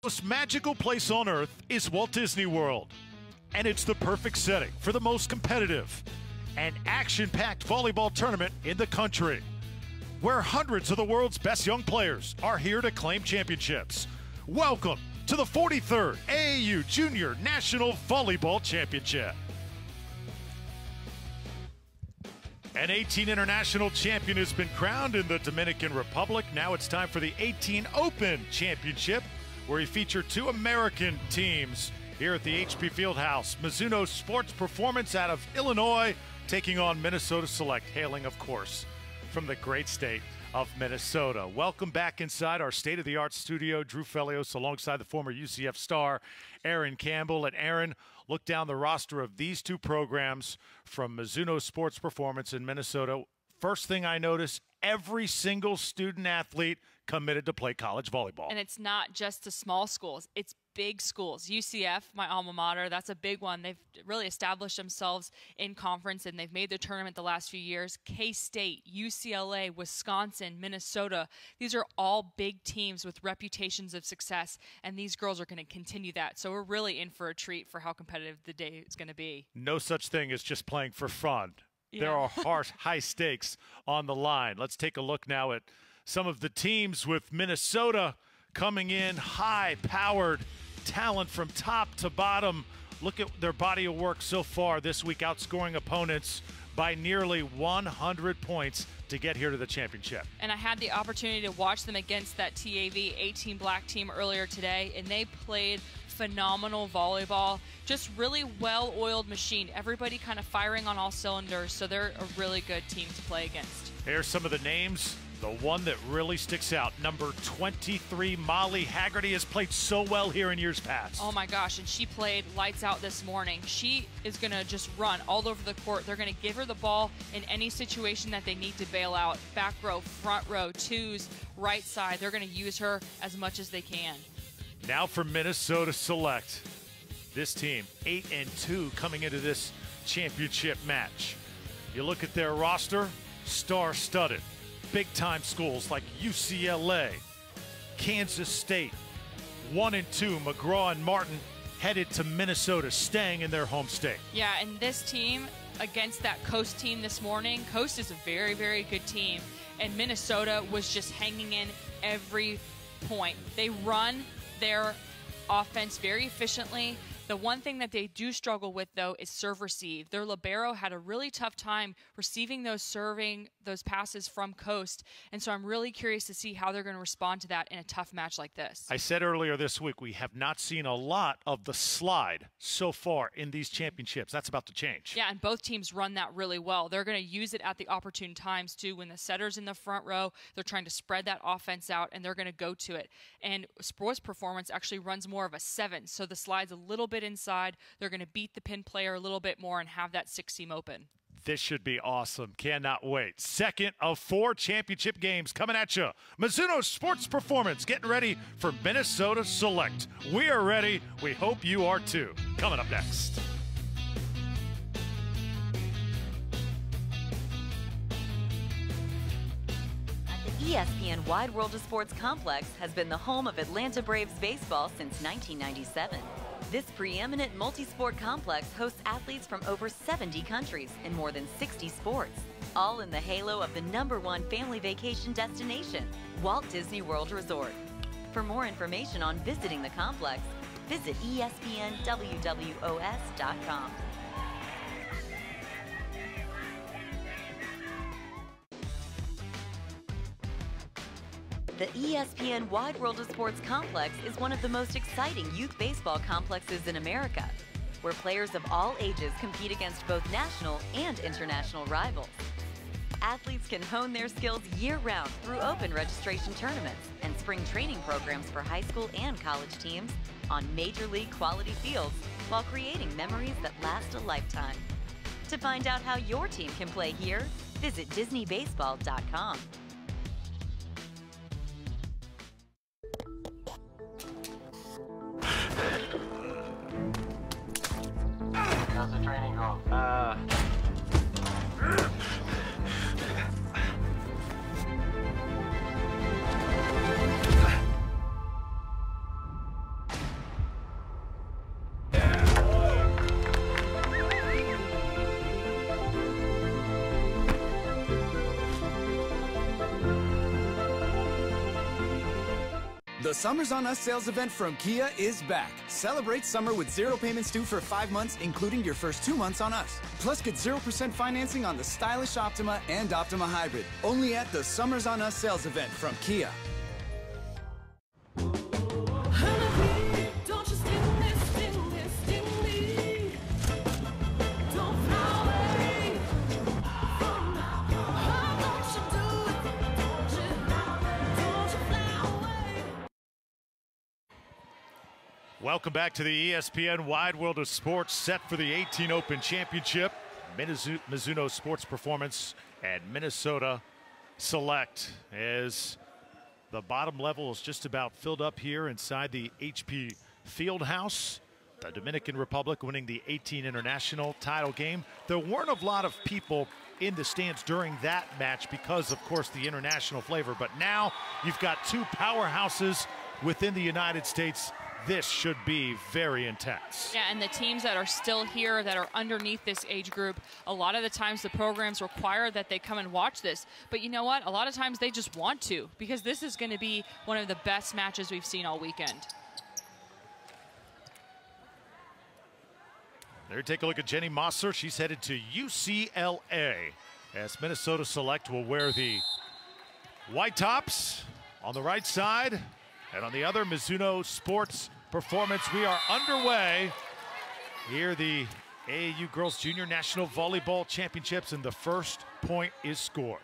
The most magical place on earth is Walt Disney World, and it's the perfect setting for the most competitive and action-packed volleyball tournament in the country, where hundreds of the world's best young players are here to claim championships. Welcome to the 43rd AAU Junior National Volleyball Championship. An 18 international champion has been crowned in the Dominican Republic. Now it's time for the 18 Open Championship, where we feature two American teams here at the HP Fieldhouse. Mizuno Sports Performance out of Illinois taking on Minnesota Select, hailing, of course, from the great state of Minnesota. Welcome back inside our state-of-the-art studio. Drew Felios alongside the former UCF star Aaron Campbell. And Aaron, look down the roster of these two programs from Mizuno Sports Performance in Minnesota. First thing I notice, every single student athlete committed to play college volleyball. And it's not just the small schools, it's big schools. UCF, my alma mater, that's a big one. They've really established themselves in conference, and they've made the tournament the last few years. K-State, UCLA, Wisconsin, Minnesota, these are all big teams with reputations of success, and these girls are going to continue that. So we're really in for a treat for how competitive the day is going to be. No such thing as just playing for fun. Yeah. There are high stakes on the line. Let's take a look now at some of the teams with Minnesota coming in, high-powered talent from top to bottom. Look at their body of work so far this week, outscoring opponents by nearly 100 points to get here to the championship. And I had the opportunity to watch them against that TAV 18 black team earlier today, and they played phenomenal volleyball. Just really well-oiled machine. Everybody kind of firing on all cylinders, so they're a really good team to play against. Here's some of the names. The one that really sticks out, number 23, Molly Haggerty, has played so well here in years past. Oh my gosh, and she played lights out this morning. She is going to just run all over the court. They're going to give her the ball in any situation that they need to bail out. Back row, front row, twos, right side. They're going to use her as much as they can. Now for Minnesota Select. This team, 8-2 coming into this championship match. You look at their roster, star-studded. Big-time schools like UCLA, Kansas State, 1-2, McGraw and Martin headed to Minnesota, staying in their home state. Yeah, and this team against that Coast team this morning, Coast is a very, very good team, and Minnesota was just hanging in every point. They run their offense very efficiently. The one thing that they do struggle with, though, is serve-receive. Their libero had a really tough time receiving those passes from Coast, and so I'm really curious to see how they're going to respond to that in a tough match like this. I said earlier this week we have not seen a lot of the slide so far in these championships. That's about to change. Yeah, and both teams run that really well. They're going to use it at the opportune times, too. When the setter's in the front row, they're trying to spread that offense out, and they're going to go to it. And Sports Performance actually runs more of a 7, so the slide's a little bit inside. They're going to beat the pin player a little bit more and have that 6-seam open. This should be awesome. Cannot wait. Second of 4 championship games coming at you. Mizuno Sports Performance getting ready for Minnesota Select. We are ready. We hope you are too. Coming up next. The ESPN Wide World of Sports complex has been the home of Atlanta Braves baseball since 1997. This preeminent multi-sport complex hosts athletes from over 70 countries in more than 60 sports, all in the halo of the #1 family vacation destination, Walt Disney World Resort. For more information on visiting the complex, visit ESPNWWOS.com. The ESPN Wide World of Sports complex is one of the most exciting youth baseball complexes in America, where players of all ages compete against both national and international rivals. Athletes can hone their skills year-round through open registration tournaments and spring training programs for high school and college teams on major league quality fields while creating memories that last a lifetime. To find out how your team can play here, visit DisneyBaseball.com. How's the training going? The Summers on Us sales event from Kia is back. Celebrate summer with 0 payments due for 5 months, including your first 2 months on us. Plus, get 0% financing on the stylish Optima and Optima Hybrid. Only at the Summers on Us sales event from Kia. Welcome back to the ESPN Wide World of Sports, set for the 18 Open Championship. Mizuno Sports Performance and Minnesota Select, as the bottom level is just about filled up here inside the HP Fieldhouse. The Dominican Republic winning the 18 International title game. There weren't a lot of people in the stands during that match because, of course, the international flavor. But now you've got two powerhouses within the United States. This should be very intense. Yeah, and the teams that are still here that are underneath this age group, a lot of the times the programs require that they come and watch this. But you know what? A lot of times they just want to, because this is going to be one of the best matches we've seen all weekend. There, take a look at Jenny Mosser. She's headed to UCLA, as Minnesota Select will wear the white tops on the right side. And on the other, Mizuno Sports Performance. We are underway. Here, the AAU Girls Junior National Volleyball Championships, and the first point is scored.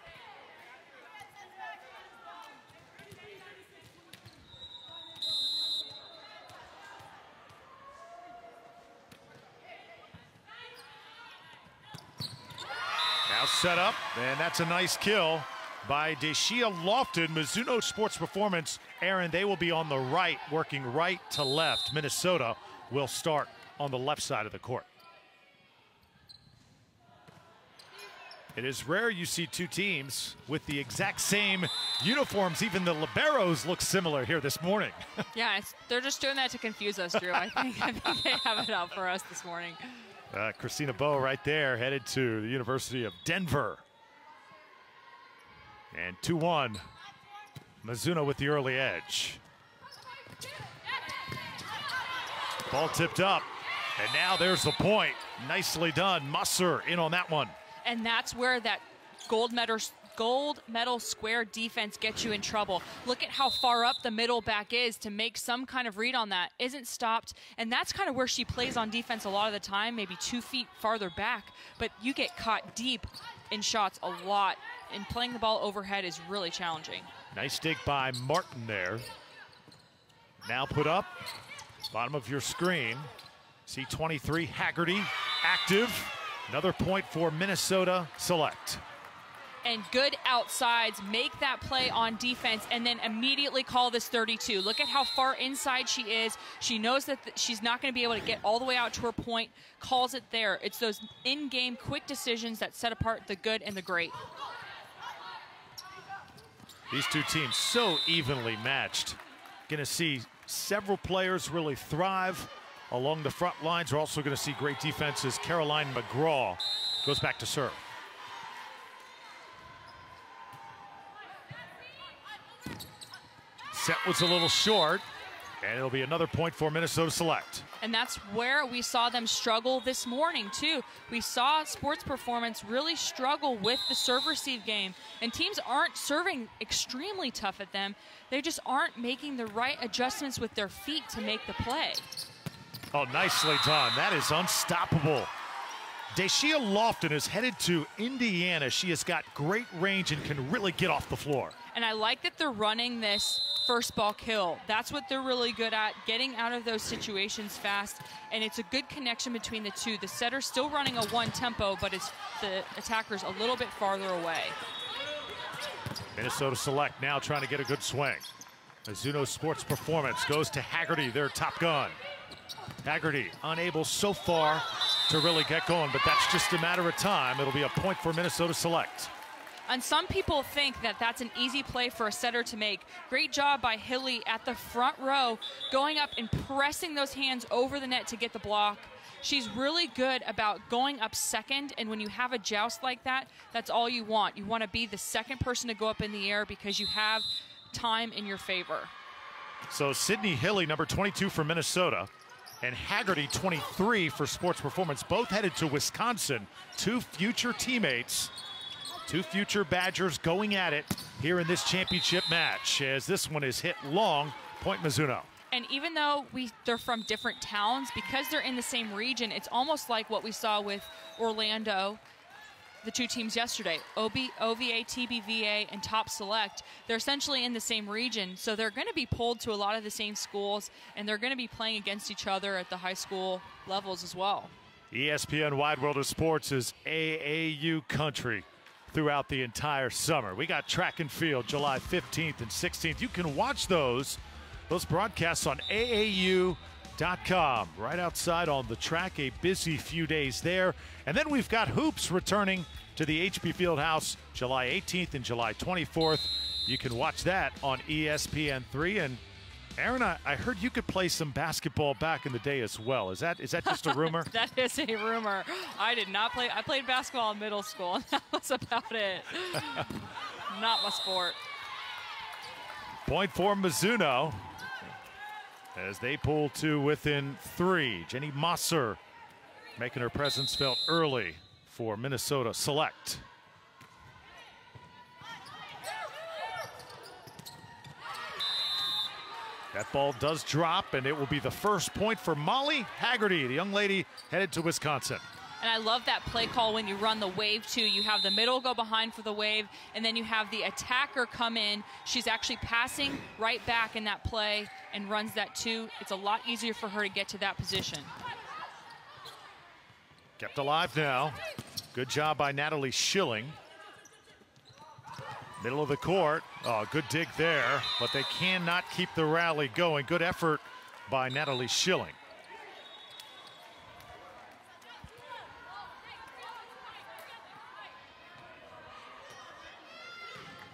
Now set up, and that's a nice kill by Deshia Lofton. Mizuno Sports Performance, Aaron, they will be on the right, working right to left. Minnesota will start on the left side of the court. It is rare you see two teams with the exact same uniforms. Even the liberos look similar here this morning. Yeah, they're just doing that to confuse us, Drew. I think they have it out for us this morning. Christina Bowe right there, headed to the University of Denver. And 2-1, Mizuno with the early edge. Ball tipped up, and now there's the point. Nicely done. Musser in on that one. And that's where that gold medal square defense gets you in trouble. Look at how far up the middle back is to make some kind of read on that. Isn't stopped, and that's kind of where she plays on defense a lot of the time, maybe 2 feet farther back, but you get caught deep in shots a lot, and playing the ball overhead is really challenging. Nice dig by Martin there. Now put up, bottom of your screen. C23 Haggerty active. Another point for Minnesota Select. And good outsides, make that play on defense, and then immediately call this 32. Look at how far inside she is. She knows that she's not going to be able to get all the way out to her point, calls it there. It's those in-game quick decisions that set apart the good and the great. These two teams so evenly matched. Going to see several players really thrive along the front lines. We're also going to see great defenses. Caroline McGraw goes back to serve. Set was a little short, and it'll be another point for Minnesota Select. And that's where we saw them struggle this morning, too. We saw Sports Performance really struggle with the serve-receive game. And teams aren't serving extremely tough at them. They just aren't making the right adjustments with their feet to make the play. Oh, nicely done. That is unstoppable. Deshia Lofton is headed to Indiana. She has got great range and can really get off the floor. And I like that they're running this first ball kill. That's what they're really good at, getting out of those situations fast. And it's a good connection between the two. The setter's still running a one tempo, but it's the attacker's a little bit farther away. Minnesota Select now trying to get a good swing. Mizuno Sports Performance goes to Haggerty, their top gun. Haggerty unable so far to really get going, but that's just a matter of time. It'll be a point for Minnesota Select. And some people think that that's an easy play for a setter to make. Great job by Hilly at the front row, going up and pressing those hands over the net to get the block. She's really good about going up second, and when you have a joust like that, that's all you want. You want to be the second person to go up in the air because you have time in your favor. So Sydney Hilly, number 22 for Minnesota, and Haggerty, 23 for Sports Performance, both headed to Wisconsin. Two future teammates, two future Badgers going at it here in this championship match, as this one is hit long, point Mizuno. And even though they're from different towns, because they're in the same region, it's almost like what we saw with Orlando, the two teams yesterday, OVA, TBVA, and Top Select. They're essentially in the same region, so they're going to be pulled to a lot of the same schools, and they're going to be playing against each other at the high school levels as well. ESPN Wide World of Sports is AAU country throughout the entire summer. We got track and field July 15th and 16th. You can watch those broadcasts on AAU.com. Right outside on the track, a busy few days there. And then we've got hoops returning to the HP Fieldhouse July 18th and July 24th. You can watch that on ESPN3. And Aaron, I heard you could play some basketball back in the day as well. Is that just a rumor? That is a rumor. I did not play. I played basketball in middle school, and that was about it. Not my sport. Point for Mizuno as they pull to within 3. Jenny Mosser making her presence felt early for Minnesota Select. That ball does drop, and it will be the first point for Molly Haggerty, the young lady headed to Wisconsin. And I love that play call when you run the wave too. You have the middle go behind for the wave, and then you have the attacker come in. She's actually passing right back in that play and runs that too. It's a lot easier for her to get to that position. Kept alive now. Good job by Natalie Schilling. Middle of the court. Oh, good dig there, but they cannot keep the rally going. Good effort by Natalie Schilling.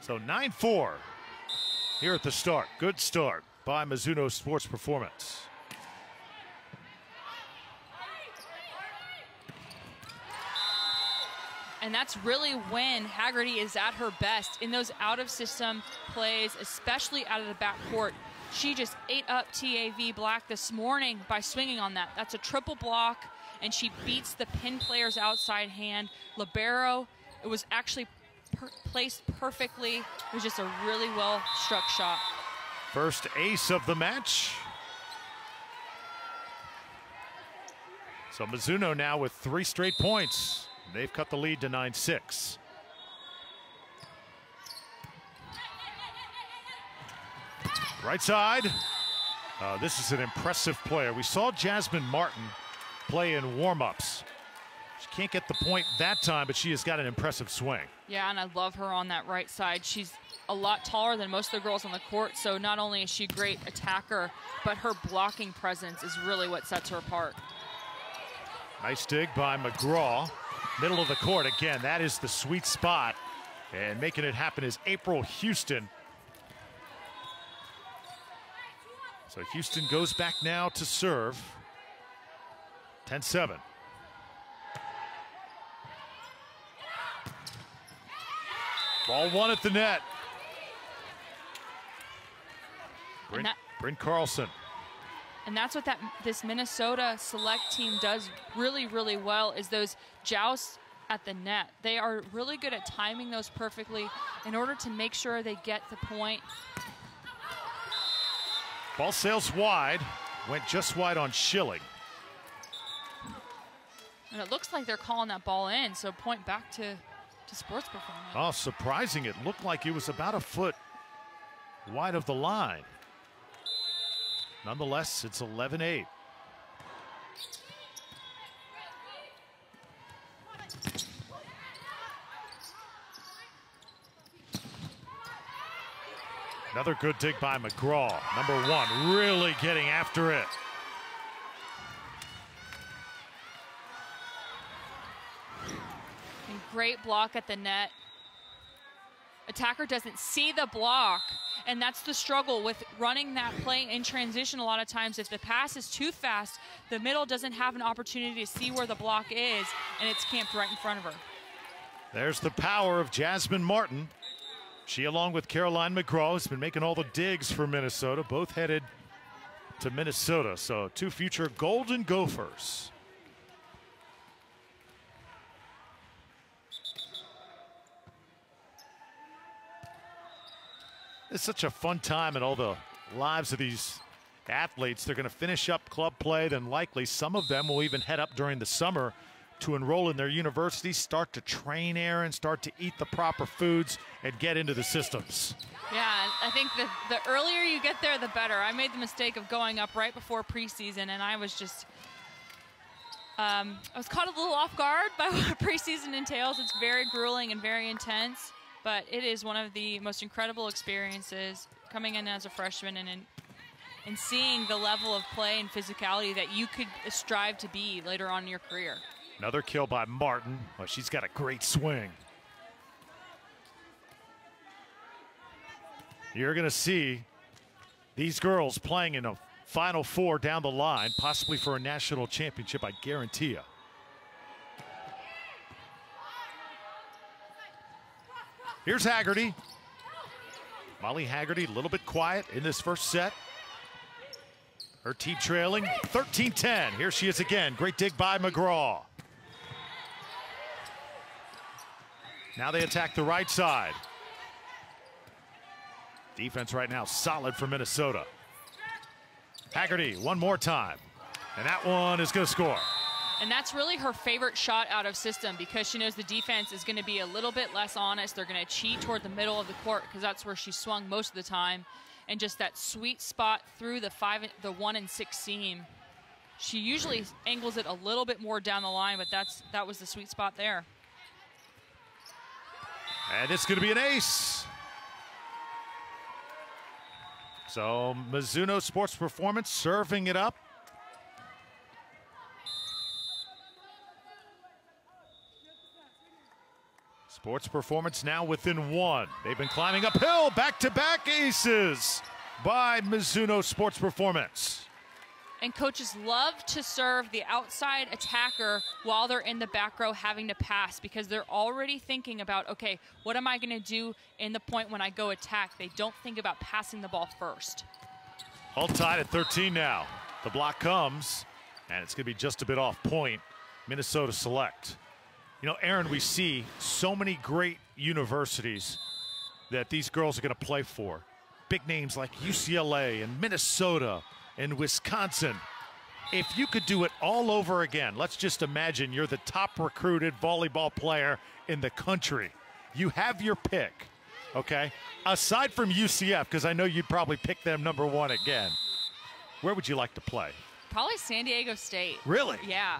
So 9-4 here at the start. Good start by Mizuno Sports Performance. And that's really when Haggerty is at her best in those out-of-system plays, especially out of the backcourt. She just ate up TAV Black this morning by swinging on that. That's a triple block, and she beats the pin player's outside hand. Libero, it was actually placed perfectly. It was just a really well-struck shot. First ace of the match. So Mizuno now with 3 straight points. They've cut the lead to 9-6. Right side. This is an impressive player. We saw Jasmine Martin play in warm-ups. She can't get the point that time, but she has got an impressive swing. Yeah, and I love her on that right side. She's a lot taller than most of the girls on the court, so not only is she a great attacker, but her blocking presence is really what sets her apart. Nice dig by McGraw. Middle of the court again. That is the sweet spot. And making it happen is April Houston. So Houston goes back now to serve. 10-7. Ball one at the net. Bryn Carlson. And that's what this Minnesota Select team does really, really well, is those jousts at the net. They are really good at timing those perfectly in order to make sure they get the point. Ball sails wide, went just wide on Schilling. And it looks like they're calling that ball in, so point back to Sports Performance. Oh, surprising. It looked like it was about a foot wide of the line. Nonetheless, it's 11-8. Another good dig by McGraw. Number 1, really getting after it. And great block at the net. Attacker doesn't see the block, and that's the struggle with running that play in transition. A lot of times, if the pass is too fast, the middle doesn't have an opportunity to see where the block is, and it's camped right in front of her. There's the power of Jasmine Martin. She, along with Caroline McGraw, has been making all the digs for Minnesota, both headed to Minnesota. So 2 future Golden Gophers. It's such a fun time in all the lives of these athletes. They're going to finish up club play, then likely some of them will even head up during the summer to enroll in their universities, start to train, Aaron, start to eat the proper foods, and get into the systems. Yeah, I think the earlier you get there, the better. I made the mistake of going up right before preseason, and I was just I was caught a little off guard by what preseason entails. It's very grueling and very intense, but it is one of the most incredible experiences coming in as a freshman and seeing the level of play and physicality that you could strive to be later on in your career. Another kill by Martin. Oh, she's got a great swing. You're going to see these girls playing in a Final Four down the line, possibly for a national championship, I guarantee you. Here's Haggerty. Molly Haggerty, a little bit quiet in this first set. Her team trailing 13-10. Here she is again. Great dig by McGraw. Now they attack the right side. Defense right now solid for Minnesota. Haggerty one more time. And that one is going to score. And that's really her favorite shot out of system because she knows the defense is going to be a little bit less honest. They're going to cheat toward the middle of the court because that's where she swung most of the time. And just that sweet spot through the 1 and 6 seam. She usually angles it a little bit more down the line, but that was the sweet spot there. And it's going to be an ace. So Mizuno Sports Performance serving it up. Sports Performance now within 1. They've been climbing uphill, back-to-back aces by Mizuno Sports Performance. And coaches love to serve the outside attacker while they're in the back row having to pass because they're already thinking about, okay, what am I going to do in the point when I go attack? They don't think about passing the ball first. All tied at 13 now. The block comes, and it's going to be just a bit off point. Minnesota select. You know, Aaron, we see so many great universities that these girls are going to play for. Big names like UCLA and Minnesota and Wisconsin. If you could do it all over again, let's just imagine you're the top recruited volleyball player in the country. You have your pick, okay? Aside from UCF, because I know you'd probably pick them #1 again. Where would you like to play? Probably San Diego State. Really? Yeah.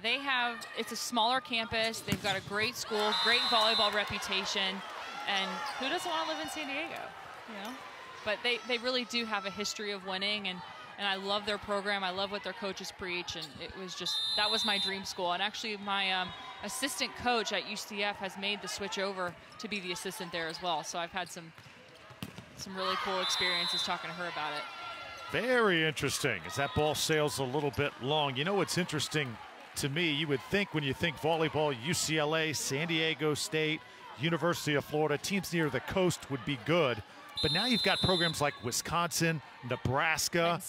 They have, it's a smaller campus. They've got a great school, great volleyball reputation. And who doesn't want to live in San Diego, you know? But they really do have a history of winning, and I love their program. I love what their coaches preach, and it was just, that was my dream school. And actually my assistant coach at UCF has made the switch over to be the assistant there as well. So I've had some really cool experiences talking to her about it. Very interesting as that ball sails a little bit long. You know what's interesting to me, you would think when you think volleyball, UCLA, San Diego State, University of Florida, teams near the coast would be good. But now you've got programs like Wisconsin, Nebraska,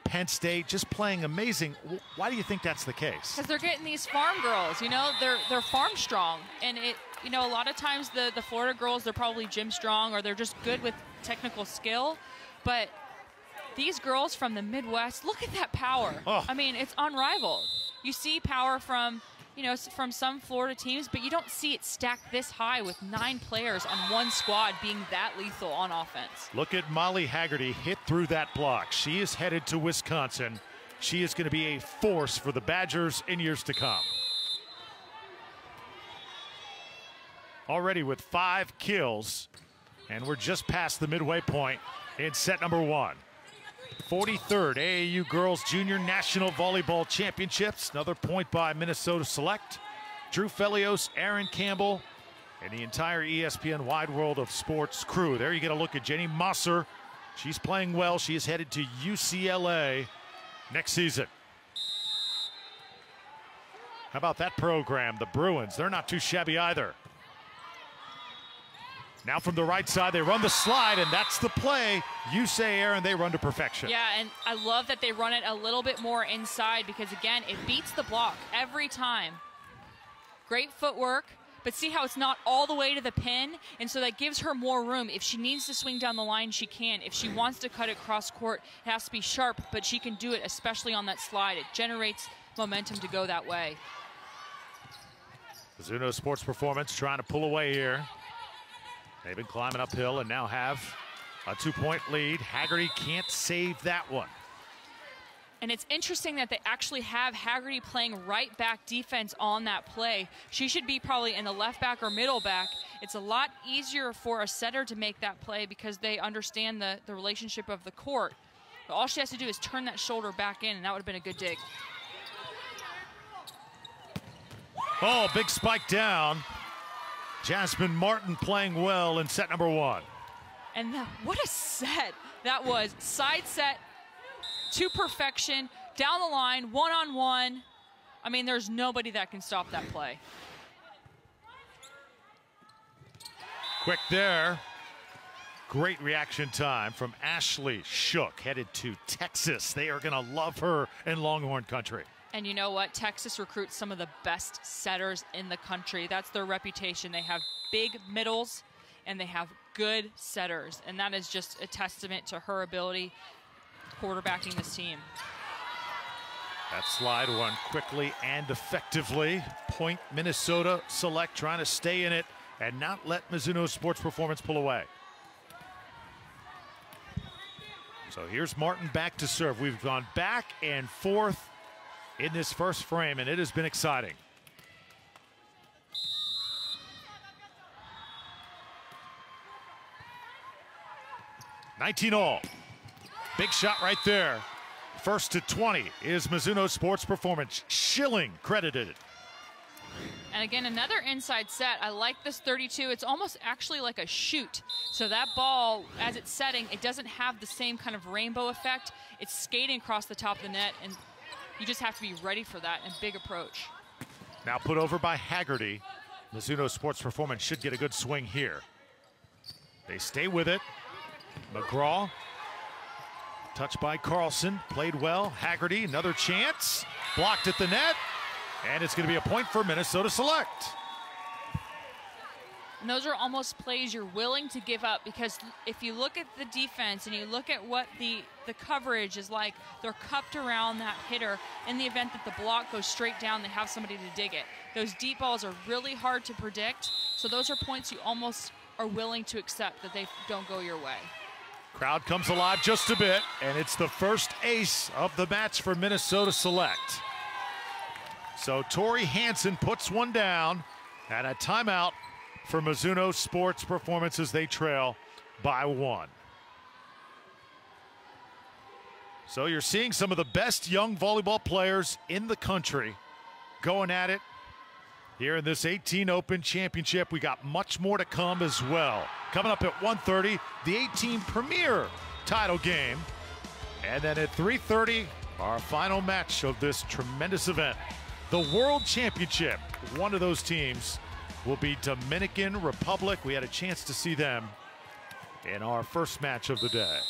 Penn State, just playing amazing. Why do you think that's the case? Because they're getting these farm girls, you know, they're farm strong. And it, you know, a lot of times the Florida girls, they're probably gym strong or they're just good with technical skill. But these girls from the Midwest, look at that power. Oh. I mean, it's unrivaled. You see power from, you know, from some Florida teams, but you don't see it stacked this high with 9 players on one squad being that lethal on offense. Look at Molly Haggerty hit through that block. She is headed to Wisconsin. She is going to be a force for the Badgers in years to come. Already with 5 kills, and we're just past the midway point in set #1. 43rd AAU Girls Junior National Volleyball Championships. Another point by Minnesota Select. Drew Felios, Aaron Campbell, and the entire ESPN Wide World of Sports crew. There you get a look at Jenny Mosser. She's playing well. She is headed to UCLA next season. How about that program? The Bruins, they're not too shabby either. Now from the right side, they run the slide, and that's the play. You say, Aaron, they run to perfection. Yeah, and I love that they run it a little bit more inside because, again, it beats the block every time. Great footwork, but see how it's not all the way to the pin, and so that gives her more room. If she needs to swing down the line, she can. If she wants to cut it cross court, it has to be sharp, but she can do it, especially on that slide. It generates momentum to go that way. Mizuno Sports Performance trying to pull away here. They've been climbing uphill and now have a 2-point lead. Haggerty can't save that one. And it's interesting that they actually have Haggerty playing right back defense on that play. She should be probably in the left back or middle back. It's a lot easier for a setter to make that play because they understand the relationship of the court. But all she has to do is turn that shoulder back in, and that would have been a good dig. Oh, big spike down. Jasmine Martin playing well in set number 1. And what a set that was. Side set to perfection, down the line, one-on-one. I mean, there's nobody that can stop that play. Quick there. Great reaction time from Ashley Shook, headed to Texas. They are going to love her in Longhorn country. And you know what? Texas recruits some of the best setters in the country. That's their reputation. They have big middles, and they have good setters. And that is just a testament to her ability quarterbacking this team. That slide won quickly and effectively. Point Minnesota Select trying to stay in it and not let Mizuno Sports Performance pull away. So here's Martin back to serve. We've gone back and forth in this first frame, and it has been exciting. (19-all). Big shot right there. First to 20 is Mizuno Sports Performance. Schilling credited. And again, another inside set. I like this 32. It's almost actually like a shoot. So that ball, as it's setting, it doesn't have the same kind of rainbow effect. It's skating across the top of the net, and you just have to be ready for that and big approach. Now put over by Haggerty. Mizuno Sports Performance should get a good swing here. They stay with it. McGraw. Touched by Carlson. Played well. Haggerty, another chance. Blocked at the net. And it's going to be a point for Minnesota Select. And those are almost plays you're willing to give up, because if you look at the defense and you look at what the coverage is like, they're cupped around that hitter. In the event that the block goes straight down, they have somebody to dig it. Those deep balls are really hard to predict, so those are points you almost are willing to accept that they don't go your way. Crowd comes alive just a bit, and it's the first ace of the match for Minnesota Select. So Tori Hansen puts one down, and a timeout for Mizuno Sports Performance as they trail by 1. So you're seeing some of the best young volleyball players in the country going at it here in this 18 Open Championship. We got much more to come as well. Coming up at 1:30, the 18 Premier title game. And then at 3:30, our final match of this tremendous event, the World Championship. One of those teams will be Dominican Republic. We had a chance to see them in our first match of the day.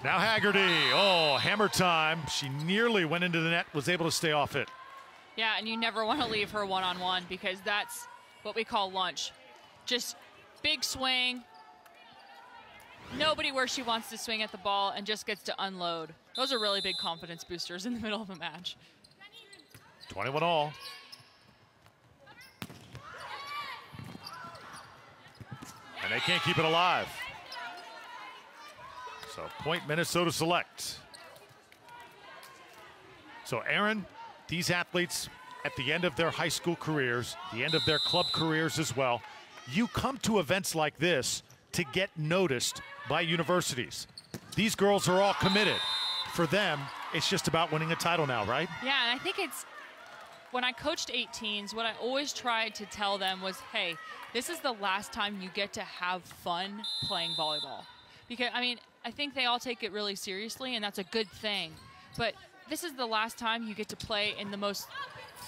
Now Haggerty, oh, hammer time. She nearly went into the net, was able to stay off it. Yeah, and you never want to leave her one-on-one, because that's what we call lunch. Just big swing, nobody where she wants to swing at the ball, and just gets to unload. Those are really big confidence boosters in the middle of a match. 21-all. And they can't keep it alive. So point Minnesota Select. So Aaron, these athletes at the end of their high school careers, the end of their club careers as well, you come to events like this to get noticed by universities. These girls are all committed. For them, it's just about winning a title now, right? Yeah, and I think it's, when I coached 18s, what I always tried to tell them was, hey, this is the last time you get to have fun playing volleyball. Because, I mean, I think they all take it really seriously, and that's a good thing. But this is the last time you get to play in the most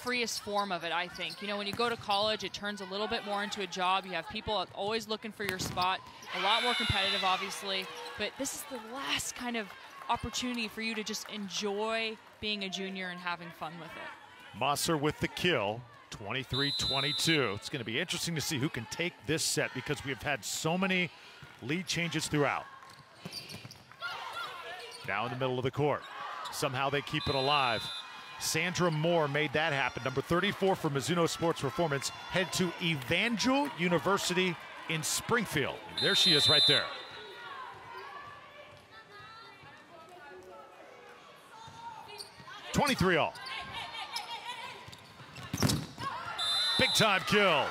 freest form of it, I think. You know, when you go to college, it turns a little bit more into a job. You have people always looking for your spot, a lot more competitive, obviously. But this is the last kind of opportunity for you to just enjoy being a junior and having fun with it. Mosser with the kill, 23-22. It's going to be interesting to see who can take this set because we've had so many lead changes throughout. Now in the middle of the court. Somehow they keep it alive. Sandra Moore made that happen. Number 34 for Mizuno Sports Performance. Head to Evangel University in Springfield. There she is right there. (23-all). Big time kill.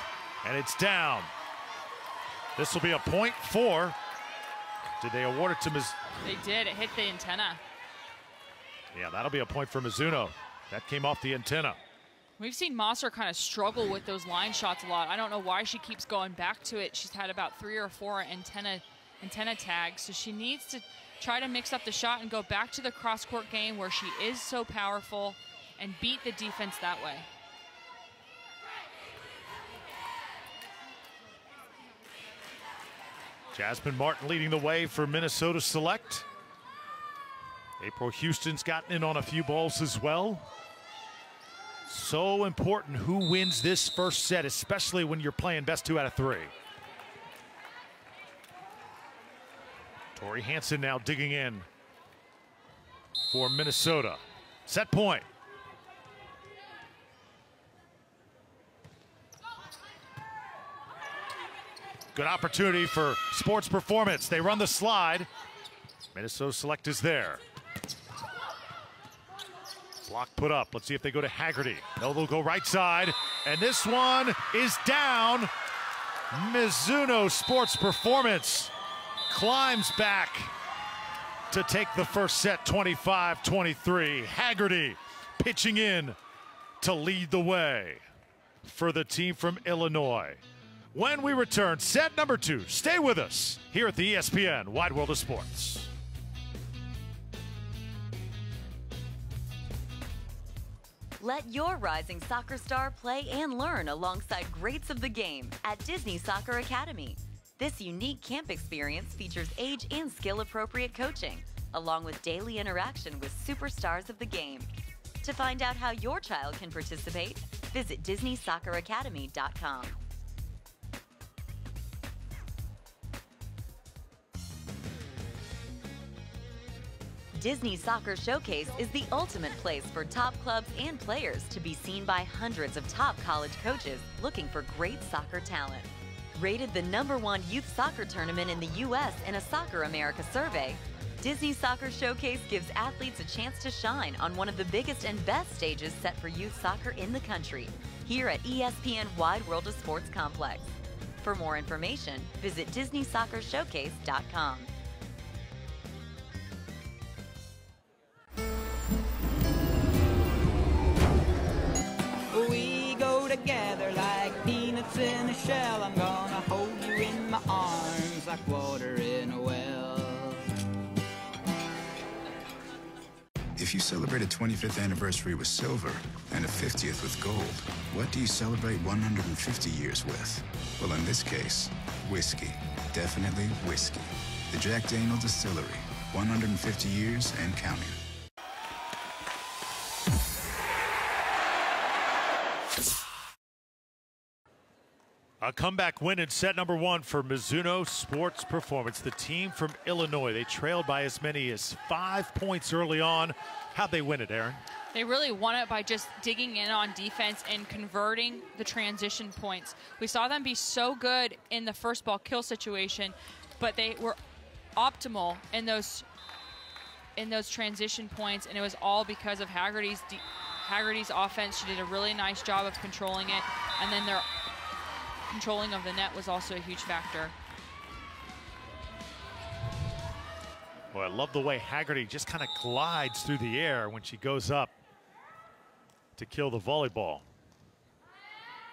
And it's down. This will be a point for. Did they award it to Miz? They did. It hit the antenna. Yeah, that'll be a point for Mizuno. That came off the antenna. We've seen Mosser kind of struggle with those line shots a lot. I don't know why she keeps going back to it. She's had about 3 or 4 antenna tags, so she needs to try to mix up the shot and go back to the cross-court game where she is so powerful and beat the defense that way. Jasmine Martin leading the way for Minnesota Select. April Houston's gotten in on a few balls as well. So important who wins this first set, especially when you're playing best 2 out of 3. Tori Hansen now digging in for Minnesota. Set point. Good opportunity for Sports Performance. They run the slide. Minnesota Select is there. Block put up. Let's see if they go to Haggerty. No, they'll go right side. And this one is down. Mizuno Sports Performance climbs back to take the first set, 25-23. Haggerty pitching in to lead the way for the team from Illinois. When we return, set number 2. Stay with us here at the ESPN Wide World of Sports. Let your rising soccer star play and learn alongside greats of the game at Disney Soccer Academy. This unique camp experience features age and skill-appropriate coaching, along with daily interaction with superstars of the game. To find out how your child can participate, visit DisneySoccerAcademy.com. Disney Soccer Showcase is the ultimate place for top clubs and players to be seen by hundreds of top college coaches looking for great soccer talent. Rated the #1 youth soccer tournament in the U.S. in a Soccer America survey, Disney Soccer Showcase gives athletes a chance to shine on one of the biggest and best stages set for youth soccer in the country, here at ESPN Wide World of Sports Complex. For more information, visit DisneySoccerShowcase.com. We go together like peanuts in a shell. I'm gonna hold you in my arms like water in a well. If you celebrate a 25th anniversary with silver and a 50th with gold, what do you celebrate 150 years with? Well, in this case, whiskey. Definitely whiskey. The Jack Daniel Distillery. 150 years and counting. A comeback win in set number 1 for Mizuno Sports Performance, the team from Illinois. They trailed by as many as 5 points early on. How'd they win it, Aaron? They really won it by just digging in on defense and converting the transition points. We saw them be so good in the first ball kill situation, but they were optimal in those transition points, and it was all because of Haggerty's offense. She did a really nice job of controlling it, and then their controlling of the net was also a huge factor. Well, I love the way Haggerty just kind of glides through the air when she goes up to kill the volleyball.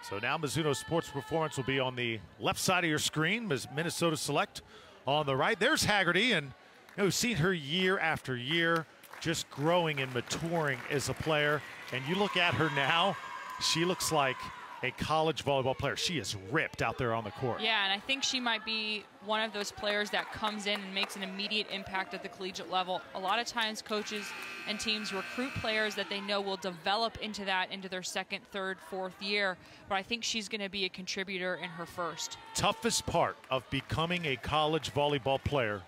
So now Mizuno Sports Performance will be on the left side of your screen. Minnesota Select on the right. There's Haggerty, and we've seen her year after year just growing and maturing as a player. And you look at her now, she looks like a college volleyball player. She is ripped out there on the court. Yeah, and I think she might be one of those players that comes in and makes an immediate impact at the collegiate level. A lot of times coaches and teams recruit players that they know will develop into that into their second, third, fourth year, but I think she's going to be a contributor in her first. Toughest part of becoming a college volleyball player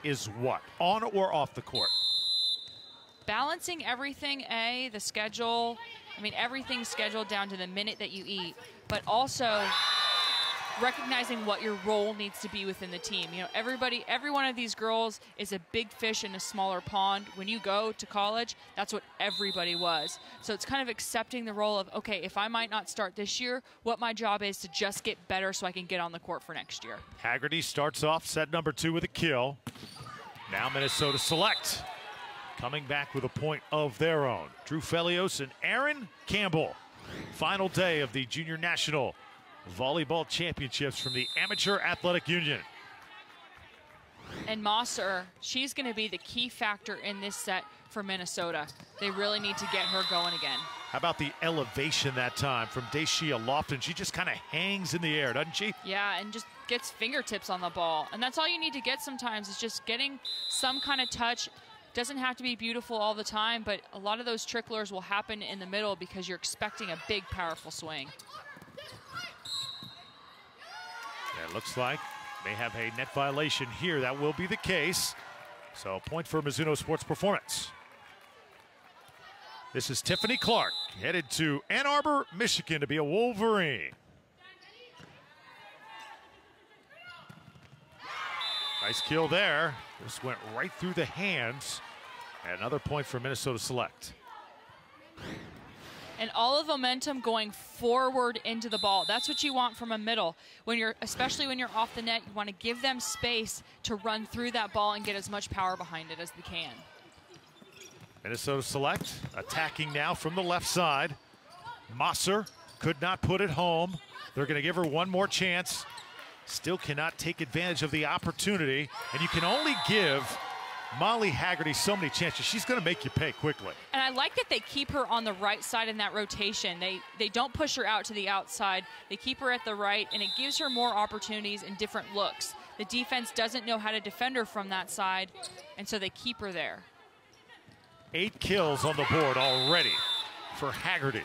is what? On or off the court? Balancing everything, the schedule. I mean, everything's scheduled down to the minute that you eat, but also recognizing what your role needs to be within the team. You know, every one of these girls is a big fish in a smaller pond. When you go to college, that's what everybody was. So it's kind of accepting the role of, okay, if I might not start this year, what my job is to just get better so I can get on the court for next year. Haggerty starts off set number 2 with a kill. Now Minnesota select. Coming back with a point of their own. Drew Felios and Aaron Campbell. Final day of the Junior National Volleyball Championships from the Amateur Athletic Union. And Mosser, she's going to be the key factor in this set for Minnesota. They really need to get her going again. How about the elevation that time from Dacia Lofton? She just kind of hangs in the air, doesn't she? Yeah, and just gets fingertips on the ball. And that's all you need to get sometimes, is just getting some kind of touch. Doesn't have to be beautiful all the time, but a lot of those tricklers will happen in the middle because you're expecting a big, powerful swing. It looks like may have a net violation here. That will be the case. So a point for Mizuno Sports Performance. This is Tiffany Clark, headed to Ann Arbor, Michigan to be a Wolverine. Nice kill there. This went right through the hands. And another point for Minnesota Select. And all of the momentum going forward into the ball. That's what you want from a middle. Especially when you're off the net, you want to give them space to run through that ball and get as much power behind it as they can. Minnesota Select attacking now from the left side. Mosser could not put it home. They're going to give her one more chance. Still cannot take advantage of the opportunity. And you can only give Molly Haggerty so many chances. She's going to make you pay quickly. And I like that they keep her on the right side in that rotation. They don't push her out to the outside. They keep her at the right, and it gives her more opportunities and different looks. The defense doesn't know how to defend her from that side, and so they keep her there. 8 kills on the board already for Haggerty.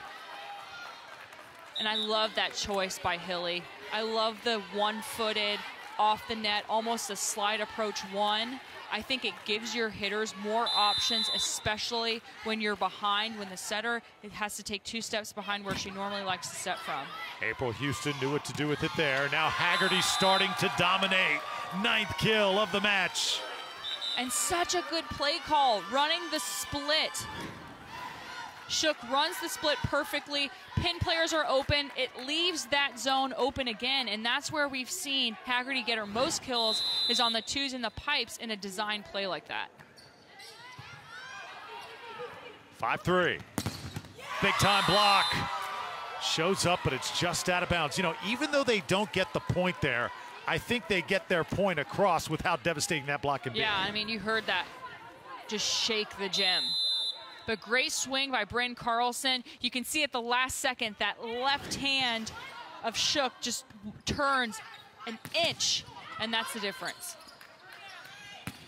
And I love that choice by Hilly. I love the one-footed, off the net, almost a slide approach one. I think it gives your hitters more options, especially when you're behind. When the setter, it has to take 2 steps behind where she normally likes to set from. April Houston knew what to do with it there. Now Haggerty starting to dominate. 9th kill of the match. And such a good play call, running the split. Shook runs the split perfectly. Pin players are open. It leaves that zone open again, and that's where we've seen Haggerty get her most kills, is on the 2s and the pipes in a design play like that. 5-3. Big time block. Shows up, but it's just out of bounds. You know, even though they don't get the point there, I think they get their point across with how devastating that block can be. Yeah, I mean, you heard that. Just shake the gym. But great swing by Bryn Carlson. You can see at the last second that left hand of Shook just turns an inch, and that's the difference.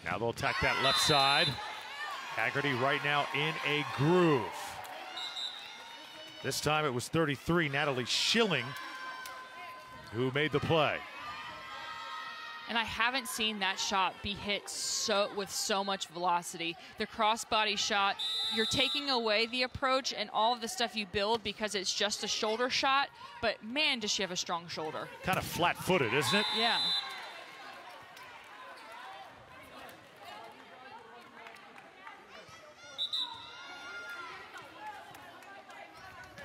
Now they'll attack that left side. Haggerty right now in a groove. This time it was 33, Natalie Schilling, who made the play. And I haven't seen that shot be hit with so much velocity. The crossbody shot, you're taking away the approach and all of the stuff you build because it's just a shoulder shot, but man, does she have a strong shoulder. Kind of flat-footed, isn't it? Yeah.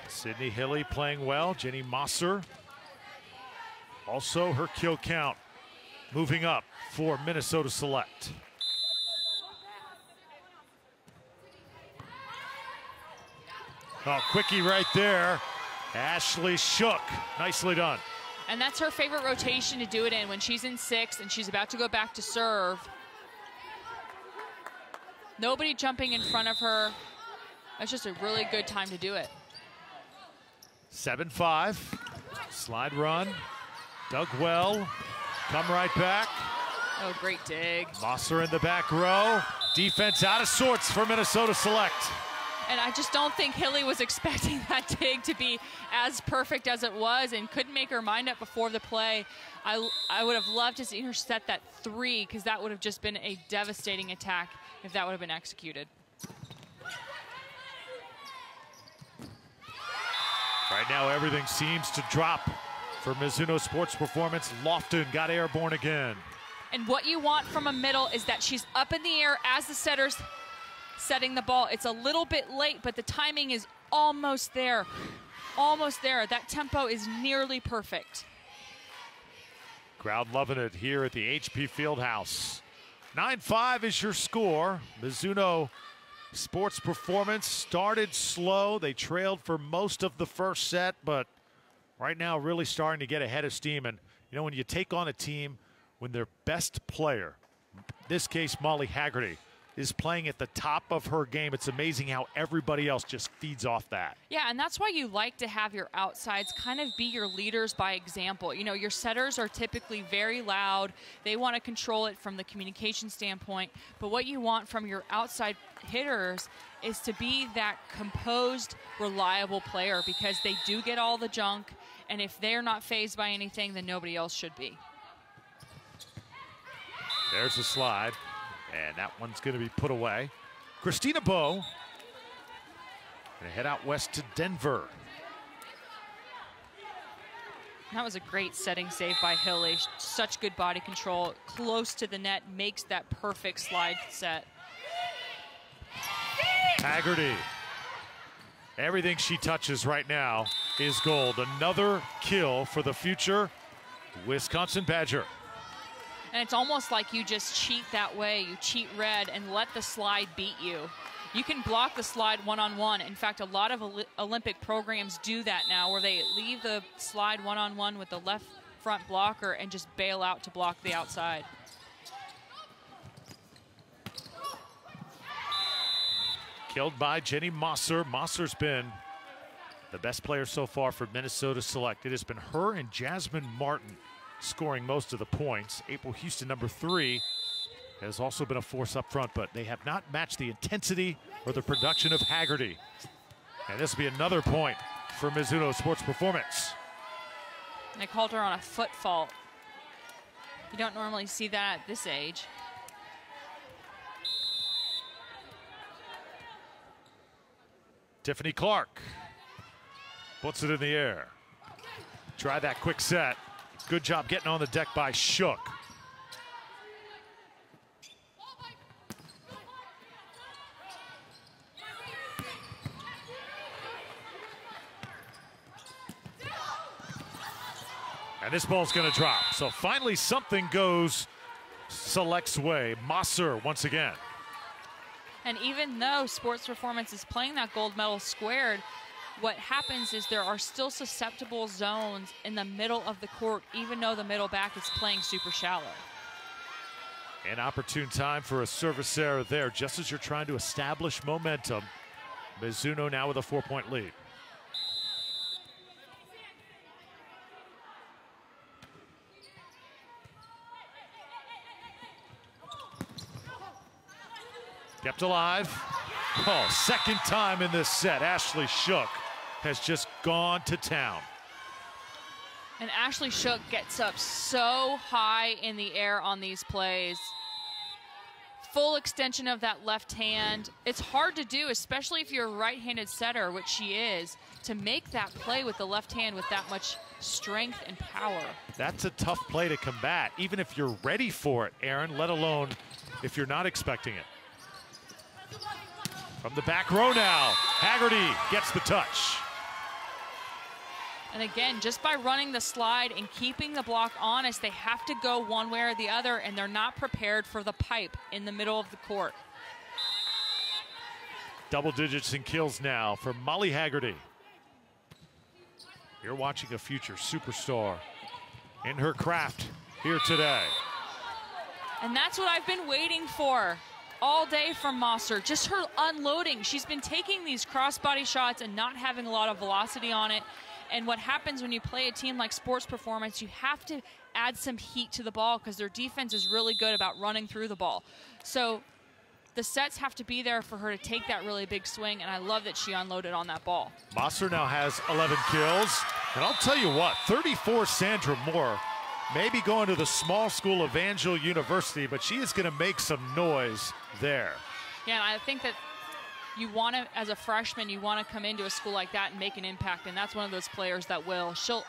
Sydney Hilly playing well. Jenny Mosser. Also her kill count moving up for Minnesota Select. Oh, quickie right there. Ashley Shook. Nicely done. And that's her favorite rotation to do it in when she's in 6 and she's about to go back to serve. Nobody jumping in front of her. That's just a really good time to do it. 7-5. Slide run. Dug well. Come right back. Oh, great dig. Mosser in the back row. Defense out of sorts for Minnesota Select. And I just don't think Hilly was expecting that dig to be as perfect as it was and couldn't make her mind up before the play. I would have loved to see her set that 3 because that would have just been a devastating attack if that would have been executed. Right now, everything seems to drop for Mizuno Sports Performance. Lofton got airborne again. And what you want from a middle is that she's up in the air as the setter's setting the ball. It's a little bit late, but the timing is almost there. Almost there. That tempo is nearly perfect. Crowd loving it here at the HP Fieldhouse. 9-5 is your score. Mizuno Sports Performance started slow. They trailed for most of the first set, but right now really starting to get ahead of steam. And, you know, when you take on a team when their best player, in this case Molly Haggerty, is playing at the top of her game, it's amazing how everybody else just feeds off that. Yeah, and that's why you like to have your outsides kind of be your leaders by example. You know, your setters are typically very loud. They want to control it from the communication standpoint. But what you want from your outside hitters is to be that composed, reliable player because they do get all the junk. And if they're not fazed by anything, then nobody else should be. There's the slide. And that one's going to be put away. Christina Bowe going to head out west to Denver. That was a great setting save by Hilly. Such good body control. Close to the net, makes that perfect slide set. Haggerty. Everything she touches right now is gold. Another kill for the future Wisconsin Badger. And it's almost like you just cheat that way. You cheat red and let the slide beat you. You can block the slide one-on-one. In fact, a lot of Olympic programs do that now where they leave the slide one-on-one with the left front blocker and just bail out to block the outside. Killed by Jenny Mosser. Mosser's been the best player so far for Minnesota Select. It has been her and Jasmine Martin scoring most of the points. April Houston, number 3, has also been a force up front, but they have not matched the intensity or the production of Haggerty. And this will be another point for Mizuno Sports Performance. They called her on a foot fault. You don't normally see that at this age. Tiffany Clark puts it in the air. Try that quick set. Good job getting on the deck by Shook. And this ball's going to drop. So finally something goes Select's way. Mosser once again. And even though Sports Performance is playing that gold medal squared, what happens is there are still susceptible zones in the middle of the court, even though the middle back is playing super shallow. An opportune time for a service error there, just as you're trying to establish momentum. Mizuno now with a 4-point lead. Kept alive. Oh, second time in this set, Ashley Shook has just gone to town. And Ashley Shook gets up so high in the air on these plays. Full extension of that left hand. It's hard to do, especially if you're a right-handed setter, which she is, to make that play with the left hand with that much strength and power. That's a tough play to combat, even if you're ready for it, Aaron, let alone if you're not expecting it. From the back row now, Haggerty gets the touch. And again, just by running the slide and keeping the block honest, they have to go one way or the other, and they're not prepared for the pipe in the middle of the court. Double digits in kills now for Molly Haggerty. You're watching a future superstar in her craft here today. And that's what I've been waiting for all day from Mosser. Just her unloading. She's been taking these crossbody shots and not having a lot of velocity on it. And what happens when you play a team like Sports Performance, you have to add some heat to the ball because their defense is really good about running through the ball. So the sets have to be there for her to take that really big swing, and I love that she unloaded on that ball. Mosser now has 11 kills. And I'll tell you what, 34 Sandra Moore may be going to the small school of Evangel University, but she is going to make some noise there. Yeah, and I think that you want to, as a freshman, you want to come into a school like that and make an impact, and that's one of those players that will. She'll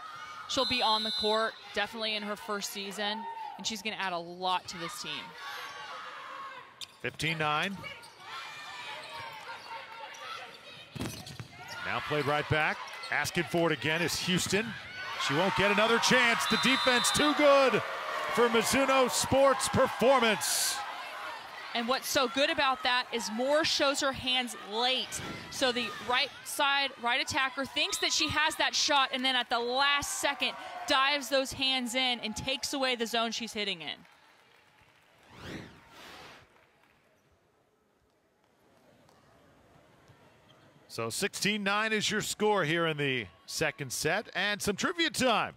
be on the court, definitely in her first season, and she's going to add a lot to this team. 15-9. Now played right back. Asking for it again is Houston. She won't get another chance. The defense too good for Mizuno Sports Performance. And what's so good about that is Moore shows her hands late. So the right side, right attacker thinks that she has that shot, and then at the last second dives those hands in and takes away the zone she's hitting in. So 16-9 is your score here in the second set. And some trivia time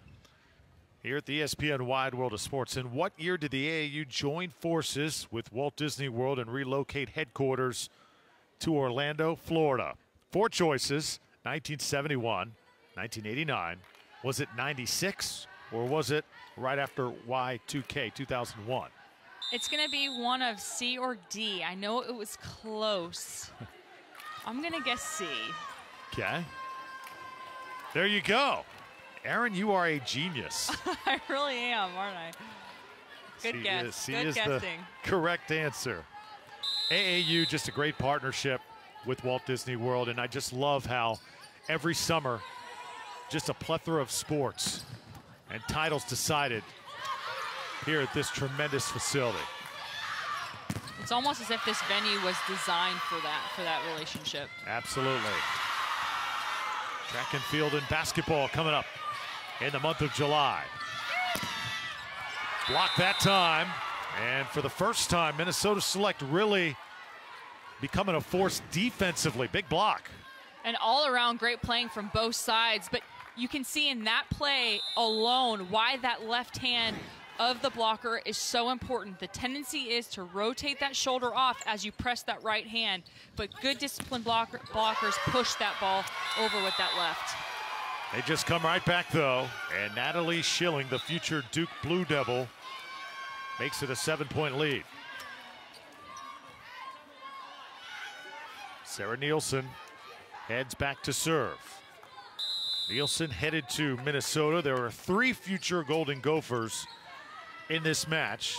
here at the ESPN Wide World of Sports. In what year did the AAU join forces with Walt Disney World and relocate headquarters to Orlando, Florida? 4 choices: 1971, 1989, was it 96, or was it right after Y2K, 2001? It's going to be one of C or D. I know it was close. I'm going to guess C. Okay. There you go. Aaron, you are a genius. I really am, aren't I? Good guess. C Good is guessing. The correct answer. AAU, just a great partnership with Walt Disney World, and I just love how every summer, just a plethora of sports and titles decided here at this tremendous facility. It's almost as if this venue was designed for that relationship. Absolutely. Track and field and basketball coming up in the month of July. Blocked that time, and for the first time, Minnesota Select really becoming a force defensively. Big block. And all around great playing from both sides, but you can see in that play alone why that left hand of the blocker is so important. The tendency is to rotate that shoulder off as you press that right hand, but good disciplined blockers push that ball over with that left. They just come right back though, and Natalie Schilling, the future Duke Blue Devil, makes it a 7-point lead. Sarah Nielsen heads back to serve. Nielsen headed to Minnesota. There are 3 future Golden Gophers in this match,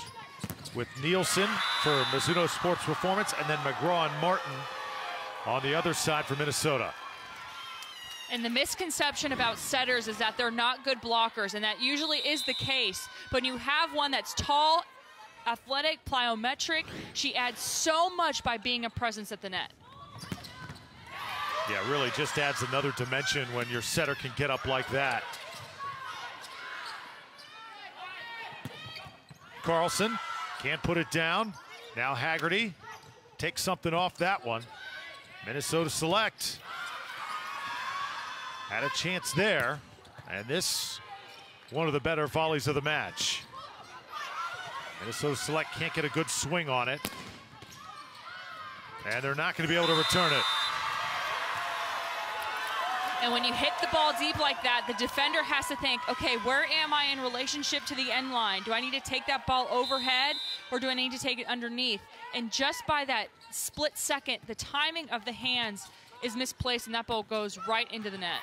with Nielsen for Mizuno Sports Performance and then McGraw and Martin on the other side for Minnesota. And the misconception about setters is that they're not good blockers, and that usually is the case. But you have one that's tall, athletic, plyometric. She adds so much by being a presence at the net. Yeah, really just adds another dimension when your setter can get up like that. Carlson can't put it down. Now Haggerty takes something off that one. Minnesota Select had a chance there, and this one of the better volleys of the match. Minnesota Select can't get a good swing on it, and they're not going to be able to return it. And when you hit the ball deep like that, the defender has to think, okay, where am I in relationship to the end line? Do I need to take that ball overhead, or do I need to take it underneath? And just by that split second, the timing of the hands is misplaced, and that ball goes right into the net.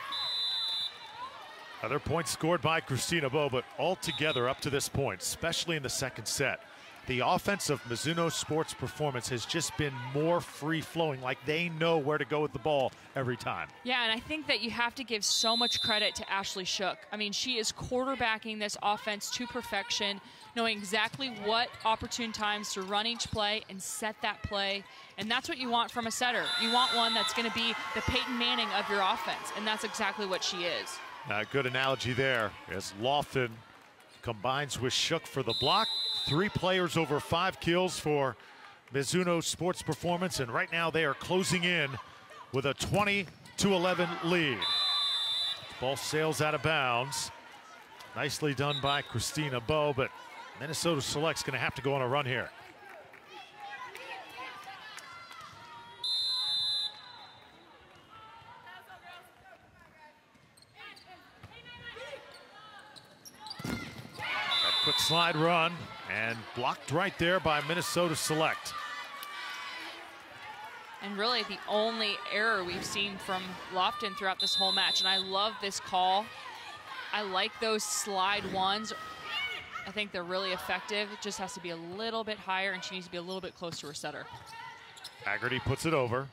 Another point scored by Christina Bowe, but altogether up to this point, especially in the second set, the offense of Mizuno Sports Performance has just been more free-flowing, like they know where to go with the ball every time. Yeah, and I think that you have to give so much credit to Ashley Shook. I mean, she is quarterbacking this offense to perfection, knowing exactly what opportune times to run each play and set that play. And that's what you want from a setter. You want one that's going to be the Peyton Manning of your offense, and that's exactly what she is. Good analogy there, as Lofton combines with Shook for the block. 3 players over 5 kills for Mizuno Sports Performance, and right now they are closing in with a 20-11 lead. Ball sails out of bounds. Nicely done by Christina Bowe, but Minnesota Select's going to have to go on a run here. That quick slide run, and blocked right there by Minnesota Select. And really the only error we've seen from Lofton throughout this whole match. And I love this call. I like those slide ones. I think they're really effective. It just has to be a little bit higher, and she needs to be a little bit closer to her setter. Haggerty puts it over.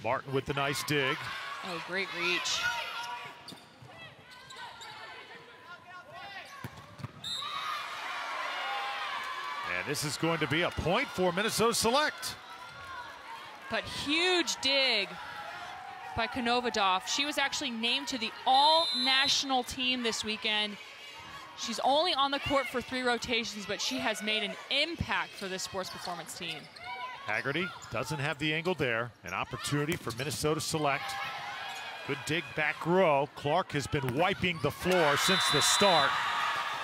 Martin with the nice dig. Oh, great reach. And this is going to be a point for Minnesota Select. But huge dig by Konovadoff. She was actually named to the all-national team this weekend. She's only on the court for 3 rotations, but she has made an impact for this sports performance team. Haggerty doesn't have the angle there. An opportunity for Minnesota Select. Good dig back row. Clark has been wiping the floor since the start.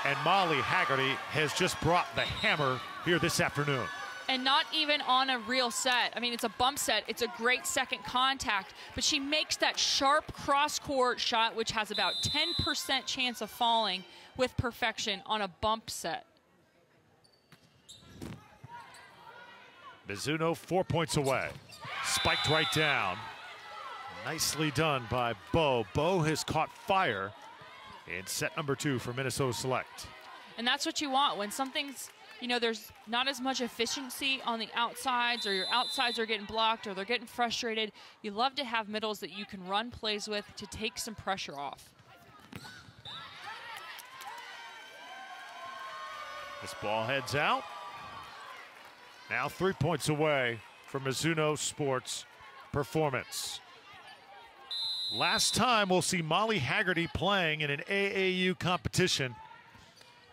And Molly Haggerty has just brought the hammer here this afternoon. And not even on a real set. I mean, it's a bump set. It's a great second contact, but she makes that sharp cross-court shot, which has about 10% chance of falling, with perfection on a bump set. Mizuno 4 points away. Spiked right down. Nicely done by Bowe. Bowe has caught fire in set number 2 for Minnesota Select. And that's what you want when something's, you know, there's not as much efficiency on the outsides, or your outsides are getting blocked, or they're getting frustrated. You love to have middles that you can run plays with to take some pressure off. This ball heads out. Now 3 points away from Mizuno Sports Performance. Last time we'll see Molly Haggerty playing in an AAU competition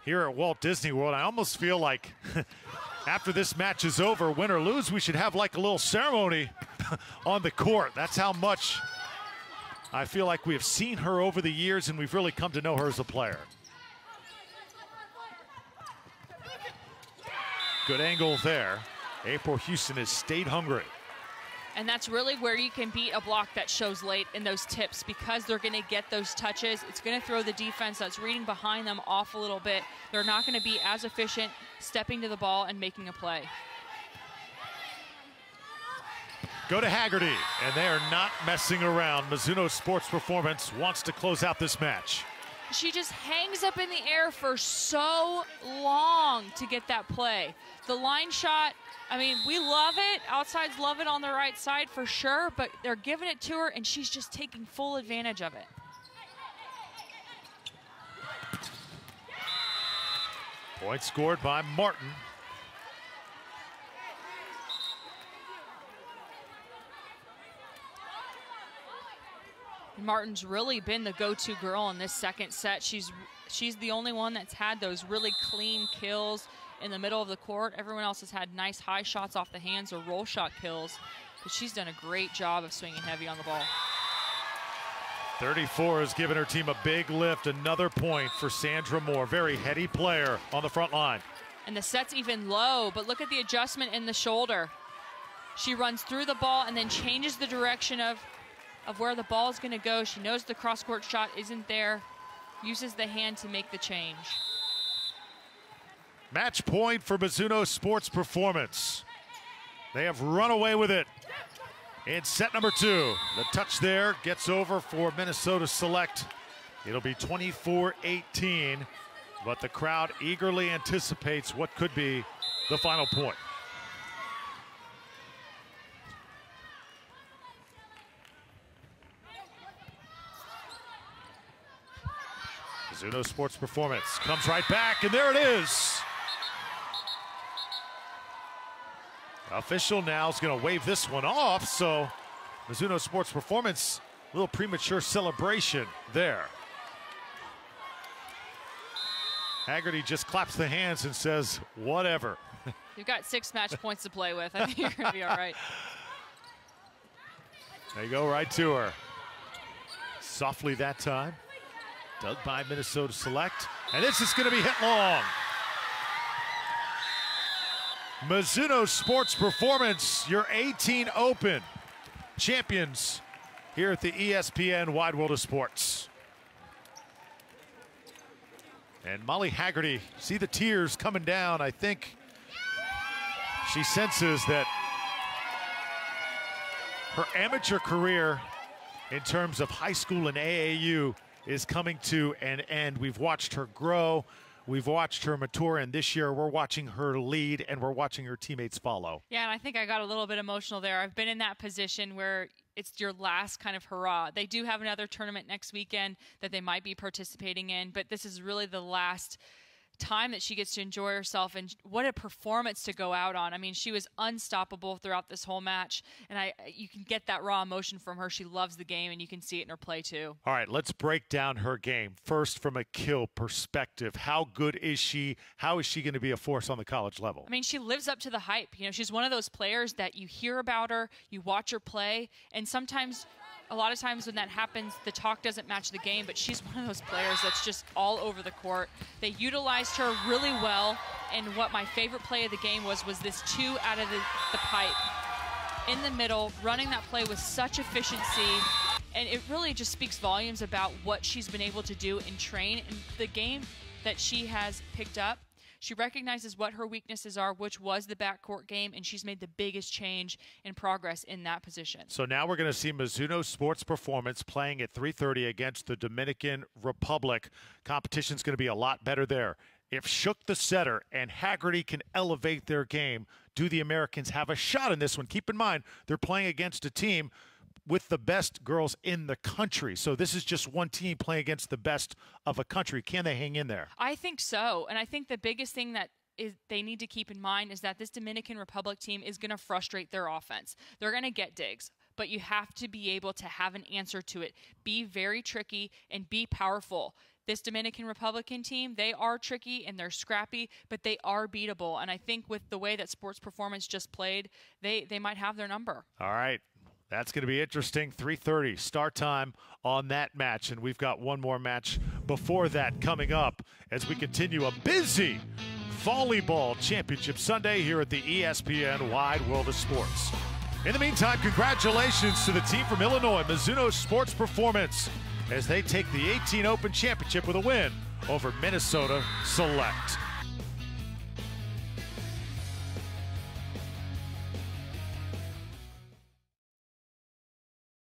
here at Walt Disney World. I almost feel like after this match is over, win or lose, we should have like a little ceremony on the court. That's how much I feel like we have seen her over the years, and we've really come to know her as a player. Good angle there. April Houston has stayed hungry. And that's really where you can beat a block that shows late in those tips, because they're going to get those touches. It's going to throw the defense that's reading behind them off a little bit. They're not going to be as efficient stepping to the ball and making a play. Go to Haggerty, and they are not messing around. Mizuno Sports Performance wants to close out this match. She just hangs up in the air for so long to get that play. The line shot, I mean, we love it. Outsides love it on the right side for sure, but they're giving it to her, and she's just taking full advantage of it. Point scored by Martin. Martin's really been the go-to girl in this second set. She's the only one that's had those really clean kills in the middle of the court. Everyone else has had nice high shots off the hands or roll shot kills, but she's done a great job of swinging heavy on the ball. 34 has given her team a big lift. Another point for Sandra Moore. Very heady player on the front line. And the set's even low, but look at the adjustment in the shoulder. She runs through the ball and then changes the direction of where the ball is going to go. She knows the cross-court shot isn't there, uses the hand to make the change. Match point for Mizuno Sports Performance. They have run away with it in set number 2. The touch there gets over for Minnesota Select. It'll be 24-18, but the crowd eagerly anticipates what could be the final point. Mizuno Sports Performance comes right back, and there it is. Official now is going to wave this one off, so Mizuno Sports Performance, a little premature celebration there. Haggerty just claps the hands and says, whatever. You've got 6 match points to play with. I think you're going to be all right. They go right to her. Softly that time. Dug by Minnesota Select. And this is going to be hit long. Mizuno Sports Performance, your 18 Open champions here at the ESPN Wide World of Sports. And Molly Haggerty, see the tears coming down. I think she senses that her amateur career in terms of high school and AAU is coming to an end. We've watched her grow. We've watched her mature, and this year we're watching her lead and we're watching her teammates follow. Yeah, and I think I got a little bit emotional there. I've been in that position where it's your last kind of hurrah. They do have another tournament next weekend that they might be participating in, but this is really the last time that she gets to enjoy herself, and what a performance to go out on. I mean, she was unstoppable throughout this whole match, and you can get that raw emotion from her. She loves the game, and you can see it in her play too. All right, let's break down her game. First, from a kill perspective, how good is she? How is she going to be a force on the college level? I mean, she lives up to the hype. You know, she's one of those players that you hear about her, you watch her play, and sometimes a lot of times when that happens, the talk doesn't match the game, but she's one of those players that's just all over the court. They utilized her really well, and what my favorite play of the game was this 2 out of the pipe in the middle, running that play with such efficiency, and it really just speaks volumes about what she's been able to do and train in the game that she has picked up. She recognizes what her weaknesses are, which was the backcourt game, and she's made the biggest change in progress in that position. So now we're going to see Mizuno Sports Performance playing at 3:30 against the Dominican Republic. Competition's going to be a lot better there. If Shook the setter and Haggerty can elevate their game, do the Americans have a shot in this one? Keep in mind, they're playing against a team with the best girls in the country. So this is just one team playing against the best of a country. Can they hang in there? I think so. And I think the biggest thing that they need to keep in mind is that this Dominican Republic team is going to frustrate their offense. They're going to get digs, but you have to be able to have an answer to it. Be very tricky and be powerful. This Dominican Republican team, they are tricky and they're scrappy, but they are beatable. And I think with the way that Sports Performance just played, they might have their number. All right. That's going to be interesting. 3:30 start time on that match. And we've got one more match before that coming up as we continue a busy Volleyball Championship Sunday here at the ESPN Wide World of Sports. In the meantime, congratulations to the team from Illinois, Mizuno Sports Performance, as they take the 18 Open Championship with a win over Minnesota Select.